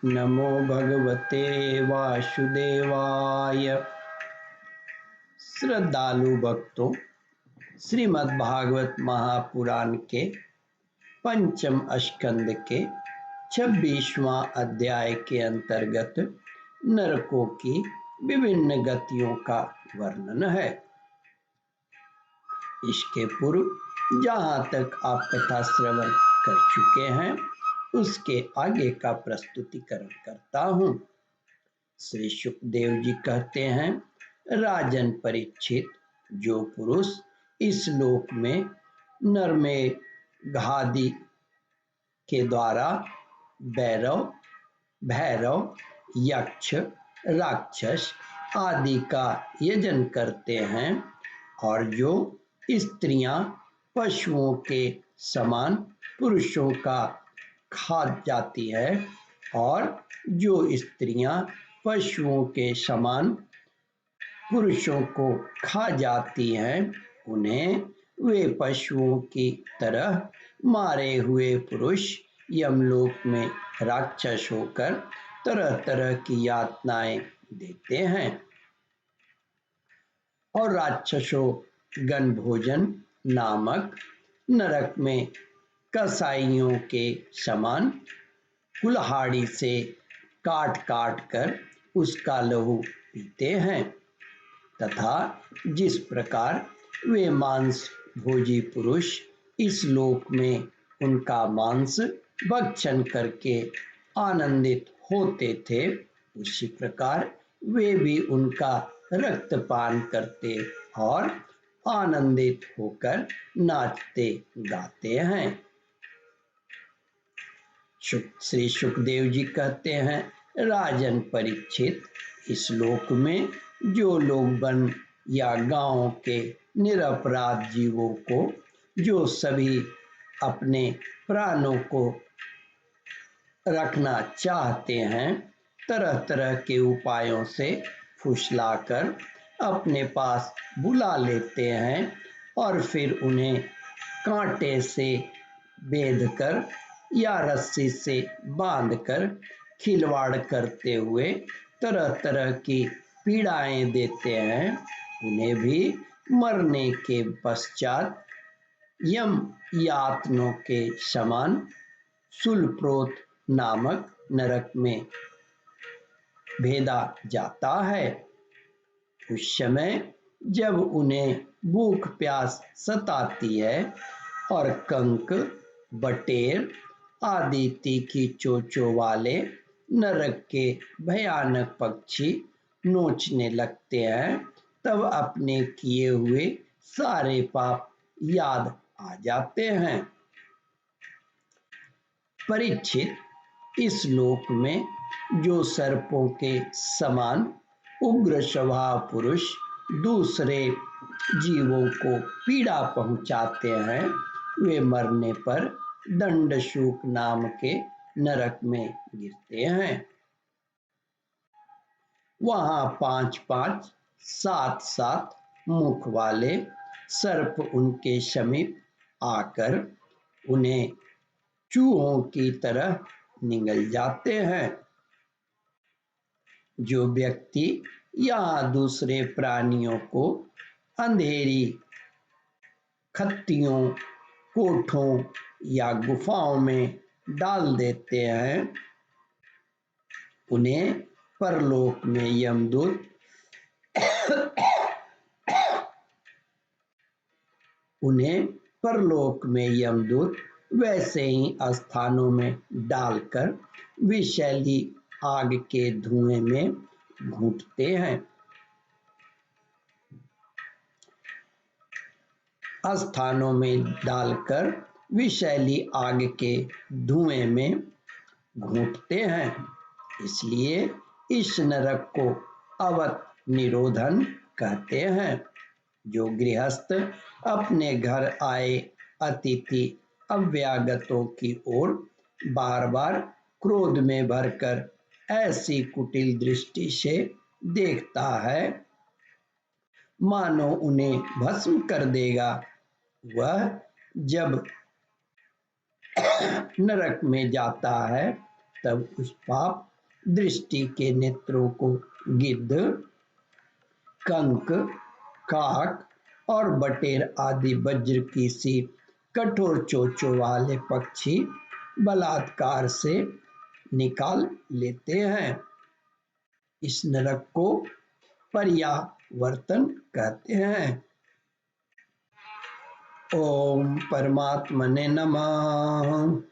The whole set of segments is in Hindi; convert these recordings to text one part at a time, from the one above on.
नमो भगवते वासुदेवाय। श्रद्धालु भक्तों, श्रीमद् भागवत महापुराण के पंचम स्कंद के 26वां अध्याय के अंतर्गत नरकों की विभिन्न गतियों का वर्णन है। इसके पूर्व जहाँ तक आप कथा श्रवण कर चुके हैं उसके आगे का प्रस्तुतिकरण करता हूँ। श्री सुखदेव जी कहते हैं, राजन परीक्षित, जो पुरुष इस लोक में नर में घादी के द्वारा भैरव, यक्ष, राक्षस आदि का यजन करते हैं और जो स्त्रियां पशुओं के समान पुरुषों का खा जाती है और जो स्त्रियां पशुओं के समान पुरुषों को खा जाती हैं उन्हें वे पशुओं की तरह मारे हुए पुरुष यमलोक में राक्षस होकर तरह तरह की यातनाएं देते हैं और राक्षसों गणभोजन नामक नरक में कसाईयों के समान कुल्हाड़ी से काट काट कर उसका लहू पीते हैं तथा जिस प्रकार वे मांस भोजी पुरुष इस लोक में उनका मांस भक्षण करके आनंदित होते थे, उसी प्रकार वे भी उनका रक्तपान करते और आनंदित होकर नाचते गाते हैं। श्री सुखदेव जी कहते हैं, राजन परीक्षित, इस लोक में जो लोग वन या गांव के निरपराध जीवों को, जो सभी अपने प्राणों को रखना चाहते हैं, तरह तरह के उपायों से फुसलाकर अपने पास बुला लेते हैं और फिर उन्हें कांटे से बेधकर या रस्सी से बांधकर खिलवाड़ करते हुए तरह तरह की पीड़ाएं देते हैं, उन्हें भी मरने के पश्चात यम यातनों के समान शूलप्रोत नामक नरक में भेजा जाता है। उस समय जब उन्हें भूख प्यास सताती है और कंक, बटेर आदि तीखी चोंचों वाले नरक के भयानक पक्षी नोचने लगते हैं, तब अपने किए हुए सारे पाप याद आ जाते हैं। परीक्षित, इस लोक में जो सर्पों के समान उग्र स्वभाव पुरुष दूसरे जीवों को पीड़ा पहुंचाते हैं, वे मरने पर दंडशूक नाम के नरक में गिरते हैं। वहां 5-5, 7-7 मुख वाले सर्प उनके समीप आकर उन्हें चूहों की तरह निगल जाते हैं। जो व्यक्ति या दूसरे प्राणियों को अंधेरी खत्तियों, कोठों या गुफाओं में डाल देते हैं, उन्हें परलोक में यमदूत वैसे ही स्थानों में डालकर विषैली आग के धुएं में घूंटते हैं। स्थानों में डालकर विषैली आग के धुएं में घूंटते हैं। इसलिए इस नरक को अवत निरोधन कहते हैं। जो गृहस्थ अपने घर आए अतिथि अव्यागतों की ओर बार बार क्रोध में भरकर ऐसी कुटिल दृष्टि से देखता है मानो उन्हें भस्म कर देगा, वह जब नरक में जाता है तब उस पाप दृष्टि के नेत्रों को गिद्ध, कंक, काक और बटेर आदि वज्र की सी कठोर चोंचों वाले पक्षी बलात्कार से निकाल लेते हैं। इस नरक को पर्यावर्तन कहते हैं। ओम परमात्मने नमः।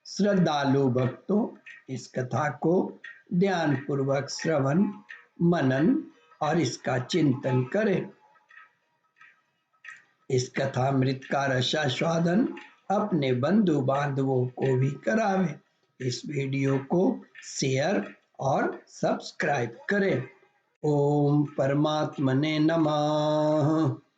श्रद्धालु भक्तों, इस कथा को ध्यान पूर्वक श्रवण, मनन और इसका चिंतन करें। इस कथामृत का रसास्वादन अपने बंधु बांधवों को भी करावें। इस वीडियो को शेयर और सब्सक्राइब करें। ओम परमात्मने नमः।